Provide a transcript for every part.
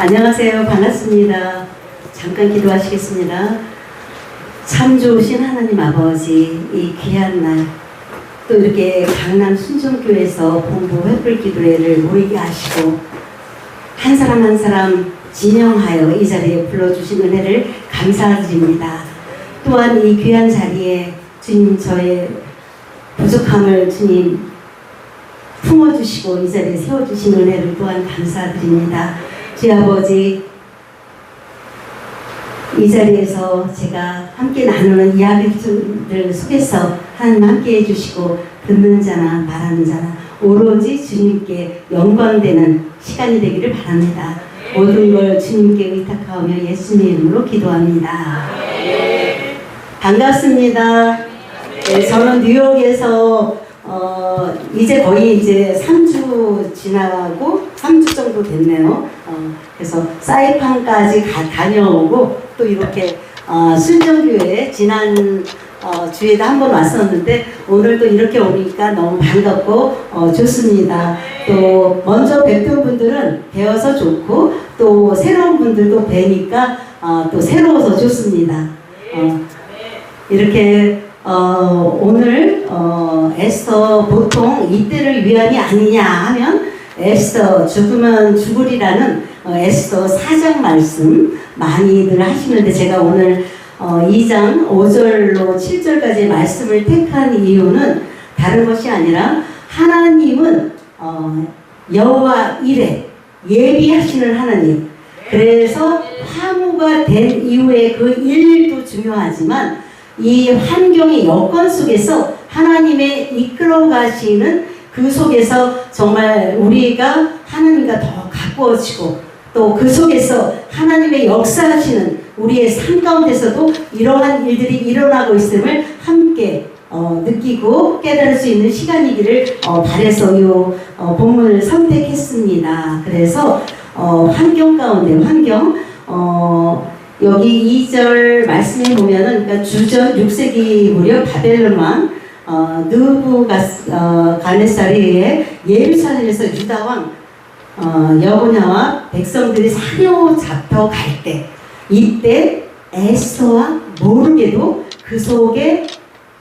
안녕하세요. 반갑습니다. 잠깐 기도하시겠습니다. 참 좋으신 하나님 아버지, 이 귀한 날, 또 이렇게 강남 순종교회에서 본부 횃불 기도회를 모이게 하시고 한 사람 한 사람 진영하여 이 자리에 불러주신 은혜를 감사드립니다. 또한 이 귀한 자리에 주님, 저의 부족함을 주님 품어주시고 이 자리에 세워주신 은혜를 또한 감사드립니다. 주 아버지, 이 자리에서 제가 함께 나누는 이야기들 속에서 하나님 함께 해주시고 듣는 자나 말하는 자나 오로지 주님께 영광되는 시간이 되기를 바랍니다. 모든 걸 주님께 의탁하오며 예수님의 이름으로 기도합니다. 반갑습니다. 네, 저는 뉴욕에서 이제 거의 3주 지나고 3주 정도 됐네요. 그래서 사이판까지 다녀오고 또 이렇게 순정교회 지난 주에도 한번 왔었는데 오늘도 이렇게 오니까 너무 반갑고 좋습니다. 또 먼저 뵙던 분들은 배워서 좋고 또 새로운 분들도 뵈니까 또 새로워서 좋습니다. 이렇게 오늘 에스더 보통 이때를 위함이 아니냐 하면 에스더 죽으면 죽으리라는 에스더 4장 말씀 많이들 하시는데 제가 오늘 2장 5절로 7절까지 말씀을 택한 이유는 다른 것이 아니라 하나님은 여호와 이레 예비하시는 하나님, 그래서 화무가 된 이후에 그 일도 중요하지만 이 환경의 여건 속에서 하나님의 이끌어 가시는 그 속에서 정말 우리가 하나님과 더 가까워지고 또 그 속에서 하나님의 역사하시는 우리의 삶 가운데서도 이러한 일들이 일어나고 있음을 함께 느끼고 깨달을 수 있는 시간이기를 바라서 이 본문을 선택했습니다. 그래서 환경 가운데 여기 2절 말씀에 보면은 그러니까 주전 6세기 무렵 바벨론 왕 느부갓네살에 의해 예루살렘에서 유다 왕 여호냐와 백성들이 사로잡혀 갈 때 이때 에스더와 모르게도 그 속에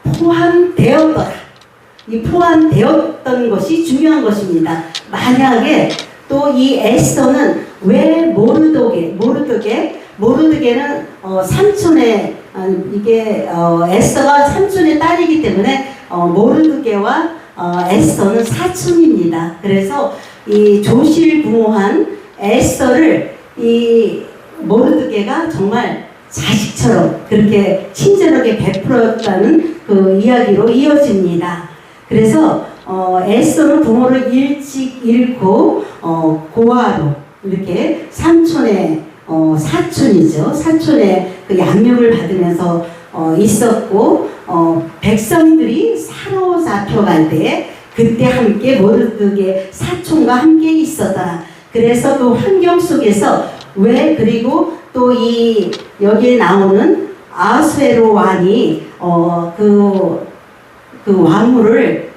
포함되었더라. 이 포함되었던 것이 중요한 것입니다. 만약에 또 이 에스더는 왜 모르드게는 삼촌의 이게 에스더가 삼촌의 딸이기 때문에 모르드게와 에스더는 사촌입니다. 그래서 이 조실부모한 에스더를 이 모르드게가 정말 자식처럼 그렇게 친절하게 베풀었다는 그 이야기로 이어집니다. 그래서 에스더는 부모를 일찍 잃고 고아로 이렇게 삼촌의 사촌이죠. 사촌의 그 양육을 받으면서 있었고 백성들이 사로잡혀갈 때 그때 함께 모르드게 사촌과 함께 있었다. 그래서 그 환경 속에서 그리고 또 이 여기에 나오는 아수에로 왕이 그 왕후를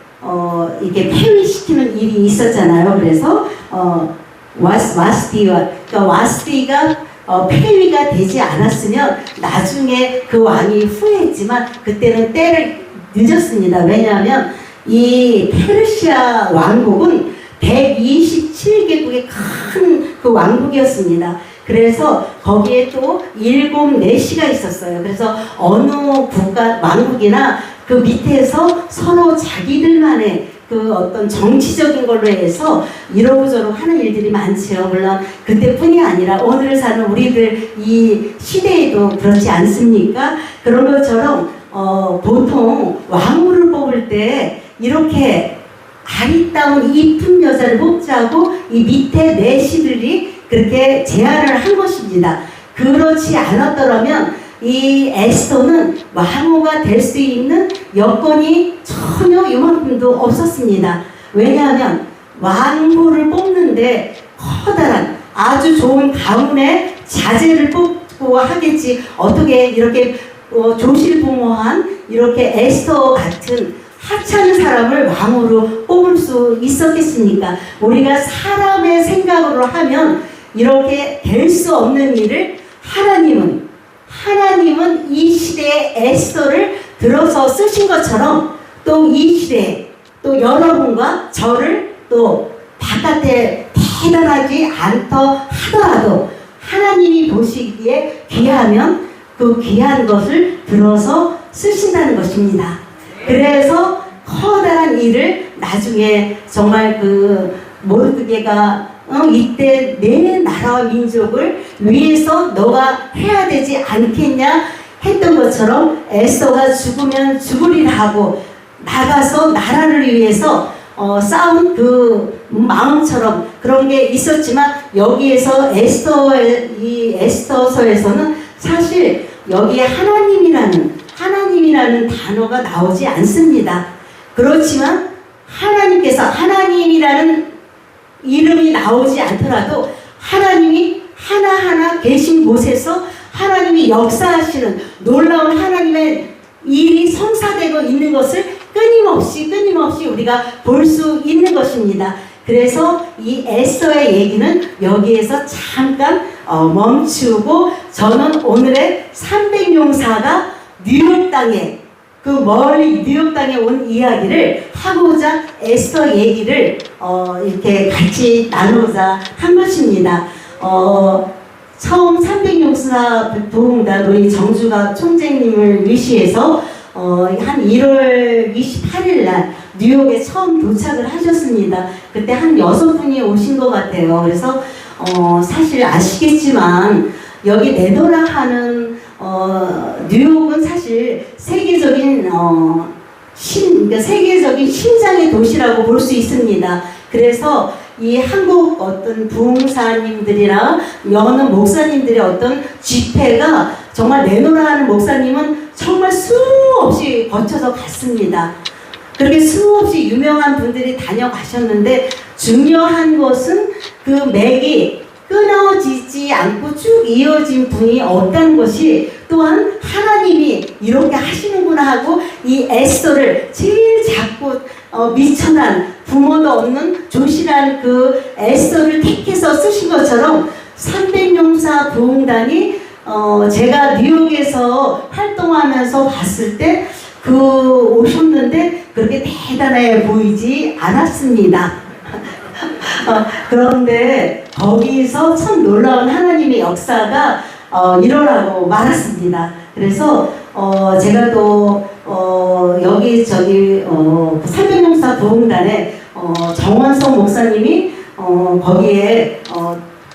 이렇게 폐위시키는 일이 있었잖아요. 그래서 와스디가 폐위가 되지 않았으면 나중에 그 왕이 후회했지만 그때는 때를 늦었습니다. 왜냐하면 이 페르시아 왕국은 127개국의 큰 그 왕국이었습니다. 그래서 거기에 또 7내시가 있었어요. 그래서 어느 왕국이나 그 밑에서 서로 자기들만의 그 어떤 정치적인 걸로 해서 이러고저러고 하는 일들이 많지요. 물론 그때뿐이 아니라 오늘 사는 우리들 이 시대에도 그렇지 않습니까? 그런 것처럼 보통 왕후를 뽑을 때 이렇게 아리따운 이쁜 여자를 뽑자고 이 밑에 내시들이 그렇게 제안을 한 것입니다. 그렇지 않았더라면 이 에스더는 왕후가 될 수 있는 여건이 전혀 이만큼도 없었습니다. 왜냐하면 왕후를 뽑는데 커다란 아주 좋은 가문의 자제를 뽑고 하겠지 어떻게 이렇게 조실부모한 이렇게 에스더 같은 하찮은 사람을 왕으로 뽑을 수 있었겠습니까? 우리가 사람의 생각으로 하면 이렇게 될 수 없는 일을 하나님은 이 시대의 에스더를 들어서 쓰신 것처럼 또 이 시대에 또 여러분과 저를 또 바깥에 대단하지 않다 하더라도 하나님이 보시기에 귀하면 그 귀한 것을 들어서 쓰신다는 것입니다. 그래서 커다란 일을 나중에 정말 그 모르드게가 이때 내 나라와 민족을 위해서 너가 해야 되지 않겠냐 했던 것처럼 에스더가 죽으면 죽으리라 하고 나가서 나라를 위해서 싸운 그 마음처럼 그런 게 있었지만 여기에서 이 에스더서에서는 사실 여기에 하나님이라는 단어가 나오지 않습니다. 그렇지만 하나님께서 하나님이라는 이름이 나오지 않더라도 하나님이 하나하나 계신 곳에서 하나님이 역사하시는 놀라운 하나님의 일이 성사되고 있는 것을 끊임없이 우리가 볼 수 있는 것입니다. 그래서 이 에스더의 얘기는 여기에서 잠깐 멈추고 저는 오늘의 300용사가 뉴욕 땅에 그 멀리 뉴욕 땅에 온 이야기를 하고자 에스더 얘기를 이렇게 같이 나누고자 한 것입니다. 처음 300용사 부흥단 우리 정주가 총재님을 위시해서 한 1월 28일 날 뉴욕에 처음 도착을 하셨습니다. 그때 한 6분이 오신 것 같아요. 그래서 사실 아시겠지만 여기 네더라 하는 뉴욕은 사실 세계적인 세계적인 심장의 도시라고 볼 수 있습니다. 그래서 이 한국 어떤 부흥사님들이랑 여느 목사님들의 어떤 집회가 정말 네노라 하는 목사님은 정말 수없이 거쳐서 갔습니다. 그렇게 수없이 유명한 분들이 다녀가셨는데 중요한 것은 그 맥이 끊어지지 않고 쭉 이어진 분이 없다는 것이 또한 하나님이 이렇게 하시는구나 하고 이 에스더를 제일 작고 미천한 부모도 없는 조실한 그 에스더를 택해서 쓰신 것처럼 300용사 부흥단이 제가 뉴욕에서 활동하면서 봤을 때 오셨는데 그렇게 대단해 보이지 않았습니다. 그런데 거기서 참 놀라운 하나님의 역사가 일어나고 말았습니다. 그래서 제가 또 여기 300용사 부흥단에 정원성 목사님이 거기에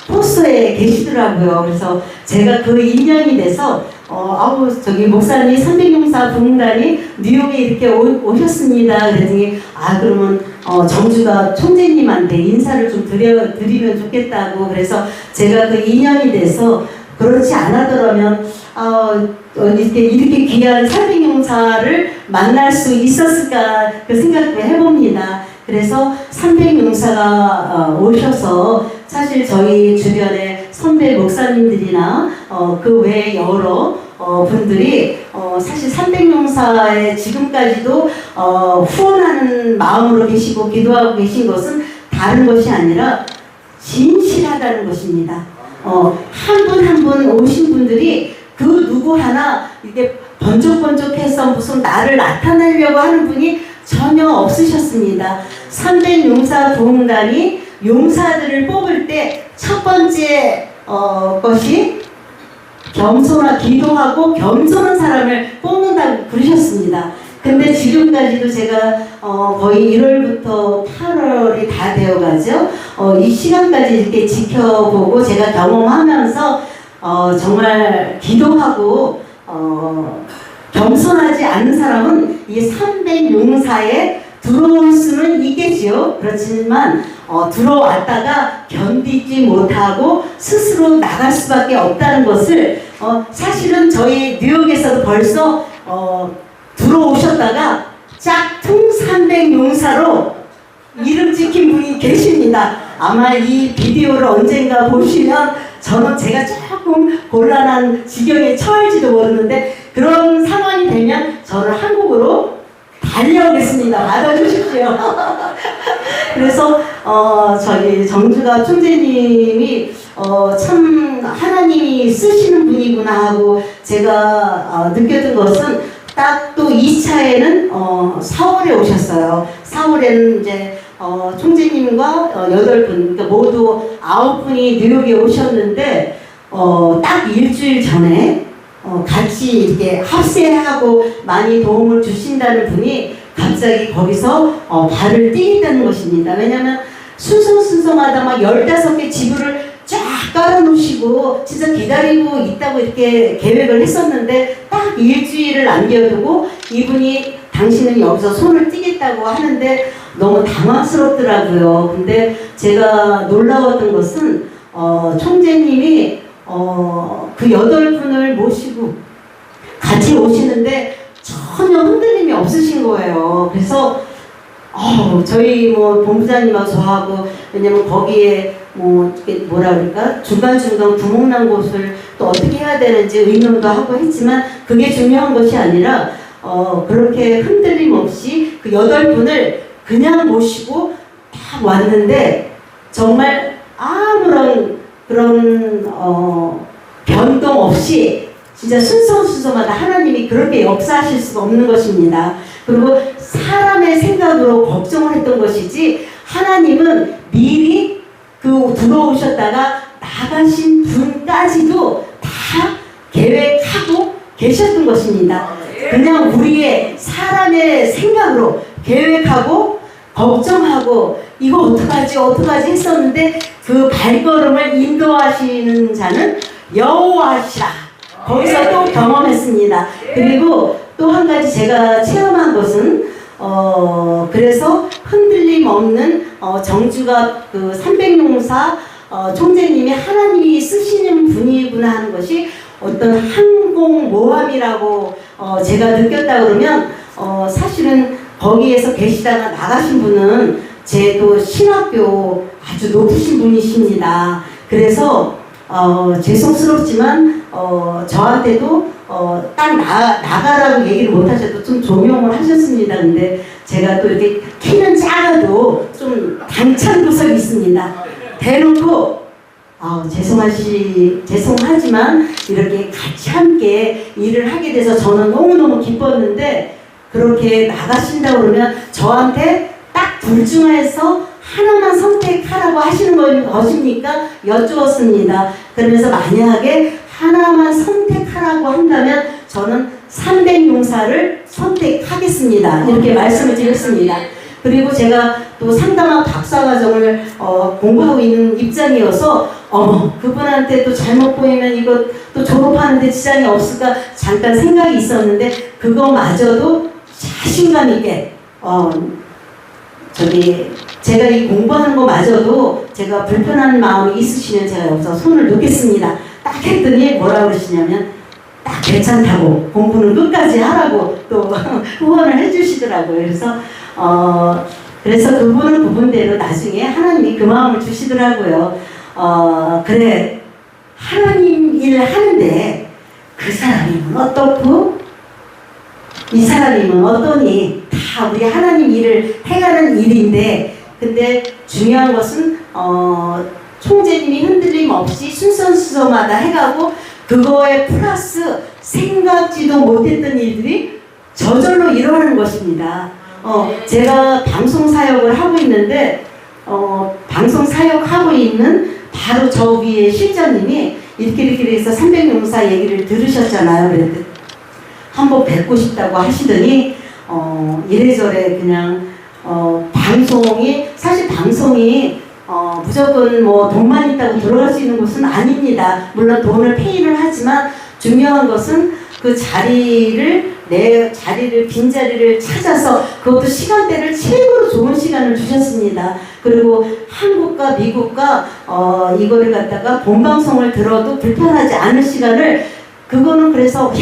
포스에 계시더라고요. 그래서 제가 그 인연이 돼서 목사님 300용사 부흥단이 뉴욕에 이렇게 오셨습니다. 그랬더니 그러면 정주가 총재님한테 인사를 좀 드리면 좋겠다고. 그래서 제가 그 인연이 돼서 그렇지 않았더라면 이렇게 귀한 300용사를 만날 수 있었을까 그 생각을 해봅니다. 그래서 300용사가 오셔서 사실 저희 주변에 선배 목사님들이나 그 외에 여러 분들이 사실 300용사에 지금까지도 후원하는 마음으로 계시고 기도하고 계신 것은 다른 것이 아니라 진실하다는 것입니다. 한 분 한 분 오신 분들이 그 누구 하나 이렇게 번쩍번쩍해서 무슨 나를 나타내려고 하는 분이 전혀 없으셨습니다. 300용사 부흥단이 용사들을 뽑을 때 첫 번째 것이 기도하고 겸손한 사람을 뽑는다고 그러셨습니다. 근데 지금까지도 제가 거의 1월부터 8월이 다 되어가죠. 이 시간까지 이렇게 지켜보고 제가 경험하면서 정말 기도하고 겸손하지 않은 사람은 이 300용사에 들어올 수는 있겠지요. 그렇지만 들어왔다가 견디지 못하고 스스로 나갈 수밖에 없다는 것을 사실은 저희 뉴욕에서도 벌써 들어오셨다가 짝퉁 300용사로 이름 찍힌 분이 계십니다. 아마 이 비디오를 언젠가 보시면 제가 조금 곤란한 지경에 처할지도 모르는데 그런 상황이 되면 저를 한국으로 달려오겠습니다. 받아주십시오. 그래서 저희 정주가 총재님이 참 하나님이 쓰시는 분이구나 하고 제가 느꼈던 것은 딱 또 2차에는 4월에 오셨어요. 4월에는 이제 총재님과 8분, 그러니까 모두 9분이 뉴욕에 오셨는데 딱 일주일 전에 같이 이렇게 합세하고 많이 도움을 주신다는 분이 갑자기 거기서 발을 띄겠다는 것입니다. 왜냐하면 순서마다 막 15개 지부를 쫙 깔아놓으시고 진짜 기다리고 있다고 이렇게 계획을 했었는데 딱 일주일을 남겨두고 이분이 당신은 여기서 손을 띄겠다고 하는데 너무 당황스럽더라고요. 근데 제가 놀라웠던 것은 총재님이 그 8분을 모시고 같이 오시는데 전혀 흔들림이 없으신 거예요. 그래서 저희 뭐 본부장님하고 저하고 왜냐면 거기에 뭐라 그럴까 중간중간 구멍난 곳을 또 어떻게 해야 되는지 의논도 하고 했지만 그게 중요한 것이 아니라 그렇게 흔들림 없이 그 8분을 그냥 모시고 딱 왔는데 정말 아무런 그런 변동 없이 진짜 순서마다 하나님이 그렇게 역사하실 수가 없는 것입니다. 그리고 사람의 생각으로 걱정을 했던 것이지 하나님은 미리 그 들어오셨다가 나가신 분까지도 다 계획하고 계셨던 것입니다. 그냥 우리의 사람의 생각으로 계획하고 걱정하고 이거 어떡하지 했었는데 그 발걸음을 인도하시는 자는 여호와시라. 거기서 또 경험했습니다. 그리고 또 한 가지 제가 체험한 것은 그래서 흔들림 없는 정주가 그 300용사 총재님이 하나님이 쓰시는 분이구나 하는 것이 어떤 항공모함이라고 제가 느꼈다 그러면 사실은 거기에서 계시다가 나가신 분은 제 또 신학교 아주 높으신 분이십니다. 그래서 죄송스럽지만 저한테도 딱 나가라고 얘기를 못 하셔도 좀 조명을 하셨습니다. 근데 제가 또 이렇게 키는 작아도 좀 당찬 구석이 있습니다. 대놓고 죄송하지만 이렇게 같이 함께 일을 하게 돼서 저는 너무너무 기뻤는데 그렇게 나가신다고 그러면 저한테 딱 둘 중에서 하나만 선택하라고 하시는 것입니까? 여쭈었습니다. 그러면서 만약에 하나만 선택하라고 한다면 저는 300용사를 선택하겠습니다. 이렇게 말씀을 드렸습니다. 그리고 제가 또 상담학 박사과정을 공부하고 있는 입장이어서 그분한테 또 잘못 보이면 이거 또 졸업하는데 지장이 없을까 잠깐 생각이 있었는데 그거마저도 자신감 있게 제가 이 공부하는 거마저도 제가 불편한 마음이 있으시면 제가 여기서 손을 놓겠습니다. 딱 했더니 뭐라 그러시냐면 딱 괜찮다고 공부는 끝까지 하라고 또 후원을 해주시더라고요. 그래서 그분은 그분대로 나중에 하나님이 그 마음을 주시더라고요. 그래 하나님 일 하는데 그 사람이면 어떻고 이 사람이면 어떠니 다 우리 하나님 일을 해가는 일인데 근데 중요한 것은 총재님이 흔들림 없이 순서마다 해가고 그거에 플러스 생각지도 못했던 일들이 저절로 일어나는 것입니다. 제가 방송 사역을 하고 있는데 방송 사역하고 있는 바로 저 위에 실장님이 이렇게 해서 300용사 얘기를 들으셨잖아요. 그랬더니 한번 뵙고 싶다고 하시더니 이래저래 그냥 사실 방송이 무조건 뭐 돈만 있다고 들어갈 수 있는 곳은 아닙니다. 물론 돈을 페이를 하지만 중요한 것은 그 빈 자리를 찾아서 그것도 시간대를 최고로 좋은 시간을 주셨습니다. 그리고 한국과 미국과 이거를 갖다가 본방송을 들어도 불편하지 않은 시간을 그거는 그래서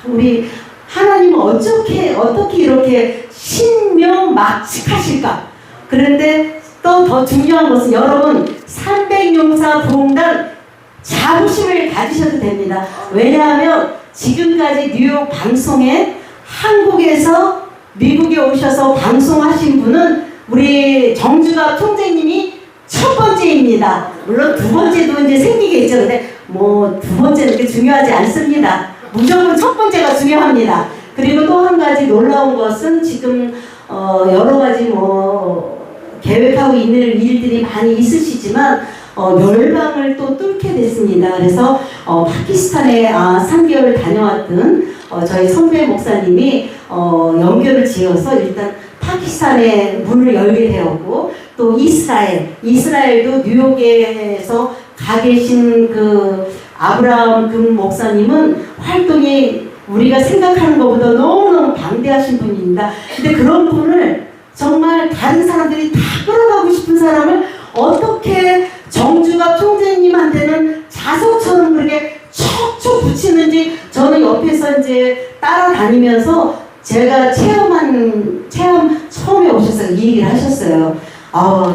우리 하나님은 어떻게 이렇게 신명막측하실까? 그런데 또 더 중요한 것은 여러분 300용사 부흥단 자부심을 가지셔도 됩니다. 왜냐하면 지금까지 뉴욕 방송에 한국에서 미국에 오셔서 방송하신 분은 우리 정주가 총재님이 첫 번째입니다. 물론 두 번째도 이제 생기겠죠. 근데 뭐 두 번째는 그렇게 중요하지 않습니다. 무조건 첫 번째가 중요합니다. 그리고 또 한 가지 놀라운 것은 지금 여러 가지 뭐 계획하고 있는 일들이 많이 있으시지만 멸망을 또 뚫게 됐습니다. 그래서 파키스탄에 3개월 다녀왔던 저희 선배 목사님이 연결을 지어서 일단 파키스탄에 문을 열게 되었고, 또 이스라엘도 뉴욕에서 가 계신 그 아브라함 금 목사님은 활동이 우리가 생각하는 것보다 너무너무 방대하신 분입니다. 근데 그런 분을 정말 다른 사람들이 다 끌어가고 싶은 사람을 어떻게 정주갑 총재님한테는 자석처럼 그렇게 척척 붙이는지, 저는 옆에서 이제 따라다니면서 제가 체험 처음에 오셔서 이 얘기를 하셨어요.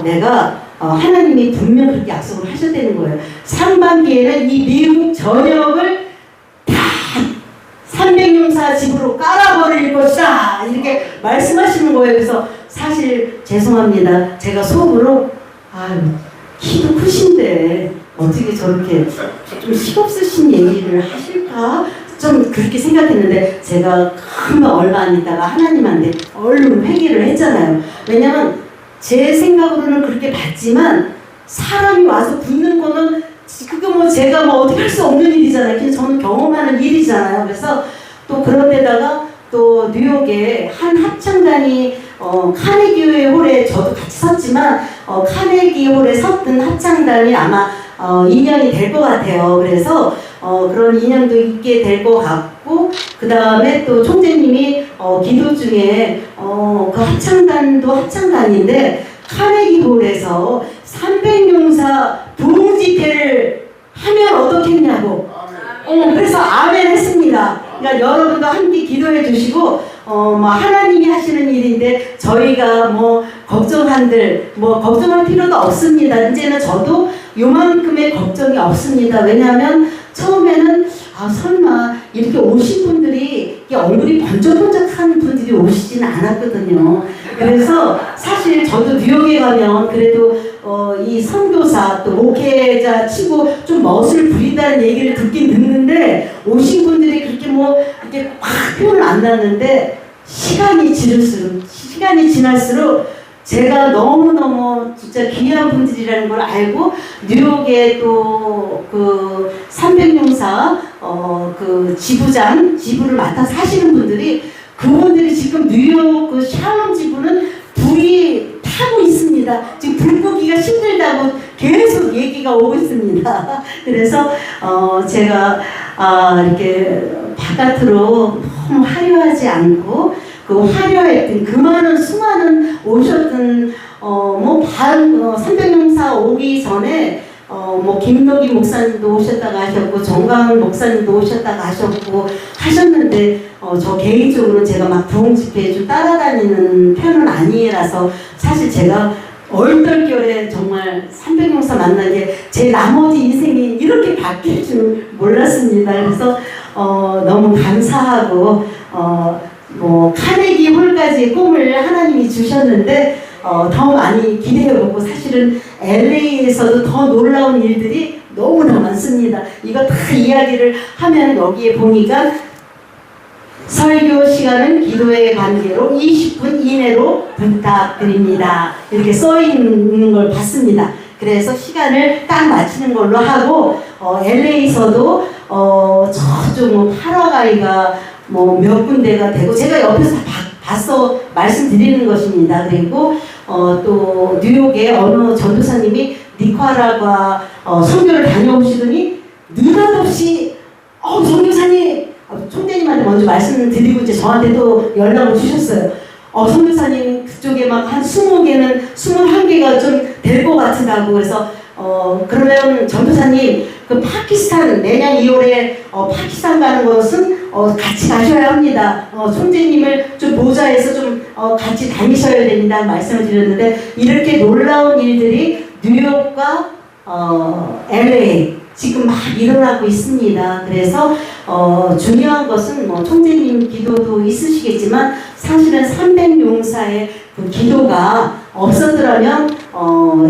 내가 하나님이 분명 그렇게 약속을 하셨다는 거예요. 상반기에는 이 미국 전역을 다 300용사 집으로 깔아버릴 것이다, 이렇게 말씀하시는 거예요. 그래서 사실 죄송합니다. 제가 속으로 키도 크신데 어떻게 저렇게 좀 식없으신 얘기를 하실까? 좀 그렇게 생각했는데, 제가 얼마 안 있다가 하나님한테 얼른 회개를 했잖아요. 왜냐면 제 생각으로는 그렇게 봤지만 사람이 와서 붙는 거는 그거 뭐 제가 뭐 어떻게 할 수 없는 일이잖아요. 그냥 저는 경험하는 일이잖아요. 그래서 또 그런 데다가 또 뉴욕에 한 합창단이 카네기 홀에 저도 같이 섰지만 카네기 홀에 섰던 합창단이 아마 인연이 될 것 같아요. 그래서 그런 인연도 있게 될 것 같고, 그 다음에 또 총재님이 기도 중에 그 합창단도 합창단인데 카네기 홀에서 300용사 부흥집회를 하면 어떻겠냐고. 그래서 아멘 했습니다. 그러니까 여러분도 함께 기도해 주시고, 하나님이 하시는 일인데 저희가 걱정할 필요도 없습니다. 이제는 저도 요만큼의 걱정이 없습니다. 왜냐하면 처음에는 설마 이렇게 오신 분들이 얼굴이 번쩍번쩍한 분들이 오시지는 않았거든요. 그래서 사실 저도 뉴욕에 가면 그래도 이 선교사 또 목회자 치고 좀 멋을 부린다는 얘기를 듣긴 듣는데, 오신 분들이 그렇게 이렇게 확 표현을 안 났는데, 시간이 지날수록 제가 너무너무 진짜 귀한 분들이라는 걸 알고, 뉴욕에 또 그 300용사 그 지부를 맡아서 하시는 분들이, 그분들이 지금 뉴욕 그 샬롬 지부는 불이 타고 있습니다. 지금 불 끄기가 힘들다고 계속 얘기가 오고 있습니다. 그래서 제가 이렇게 바깥으로 너무 화려하지 않고, 그 화려했던 그 많은 수많은 오셨던 300용사 오기 전에 김노기 목사님도 오셨다가 하셨고, 정광훈 목사님도 오셨다가 하셨는데, 저 개인적으로 제가 막 부흥 집회에 좀 따라다니는 편은 아니라서 사실 제가 얼떨결에 정말 300용사 만난 게 제 나머지 인생이 이렇게 바뀔 줄 몰랐습니다. 그래서 너무 감사하고, 카네기 홀까지 꿈을 하나님이 주셨는데 더 많이 기대해보고, 사실은 LA에서도 더 놀라운 일들이 너무나 많습니다. 이거 다 이야기를 하면 여기에 보니까 설교 시간은 기도의 관계로 20분 이내로 부탁드립니다, 이렇게 써있는 걸 봤습니다. 그래서 시간을 딱 맞추는 걸로 하고, LA에서도 저쪽 파라가이가 몇 군데가 되고, 제가 옆에서 봐서 말씀드리는 것입니다. 그리고 또 뉴욕에 어느 전도사님이 니카라과 선교를 다녀오시더니 느닷없이 선교사님, 총재님한테 먼저 말씀드리고 이제 저한테 또 연락을 주셨어요. 선교사님 그쪽에 막 한 20개는 21개가 좀 될 것 같다고. 그래서 그러면 전도사님 그 파키스탄 내년 2월에 파키스탄 가는 것은 같이 가셔야 합니다. 총재님을 좀 모자해서 좀 같이 다니셔야 됩니다 말씀을 드렸는데, 이렇게 놀라운 일들이 뉴욕과 LA 지금 막 일어나고 있습니다. 그래서 중요한 것은 총재님 기도도 있으시겠지만, 사실은 300용사의 그 기도가 없었더라면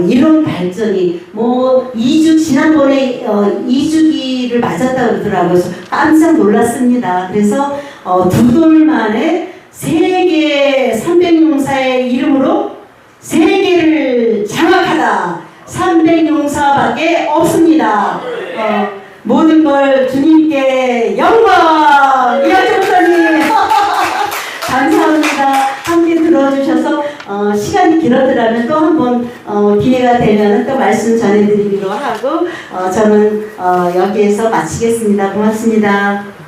이런 발전이 뭐 지난번에 2주기를 맞았다고 그러더라고요. 그래서 깜짝 놀랐습니다. 그래서 두 돌 만에 세계 300용사의 이름으로 세계를 장악하다. 300용사밖에 없습니다. 모든 걸 주님께 영광! 이하재 목사님! 감사합니다. 함께 들어주셔서 시간이 길어더라면 또 한번 기회가 되면 또 말씀 전해드리기로 하고 저는 여기에서 마치겠습니다. 고맙습니다.